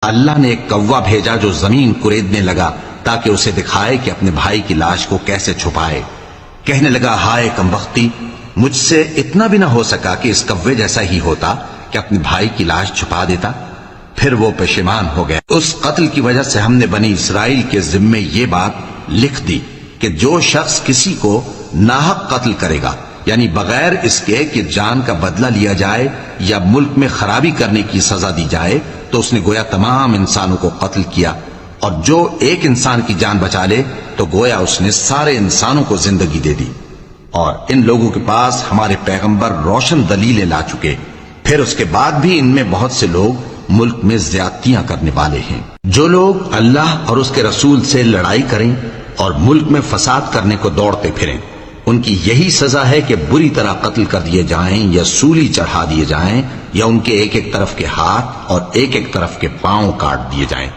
اللہ نے ایک کوا بھیجا جو زمین کریدنے لگا تاکہ اسے دکھائے کہ اپنے بھائی کی لاش کو کیسے چھپائے۔ کہنے لگا ہائے کمبختی، مجھ سے اتنا بھی نہ ہو سکا کہ اس کوے جیسا ہی ہوتا کہ اپنے بھائی کی لاش چھپا دیتا۔ پھر وہ پشیمان ہو گیا۔ اس قتل کی وجہ سے ہم نے بنی اسرائیل کے ذمے یہ بات لکھ دی کہ جو شخص کسی کو ناحق قتل کرے گا، یعنی بغیر اس کے کہ جان کا بدلہ لیا جائے یا ملک میں خرابی کرنے کی سزا دی جائے، تو اس نے گویا تمام انسانوں کو قتل کیا، اور جو ایک انسان کی جان بچا لے تو گویا اس نے سارے انسانوں کو زندگی دے دی۔ اور ان لوگوں کے پاس ہمارے پیغمبر روشن دلیلیں لا چکے، پھر اس کے بعد بھی ان میں بہت سے لوگ ملک میں زیادتیاں کرنے والے ہیں۔ جو لوگ اللہ اور اس کے رسول سے لڑائی کریں اور ملک میں فساد کرنے کو دوڑتے پھریں، ان کی یہی سزا ہے کہ بری طرح قتل کر دیے جائیں یا سولی چڑھا دیے جائیں، یا ان کے ایک ایک طرف کے ہاتھ اور ایک ایک طرف کے پاؤں کاٹ دیے جائیں۔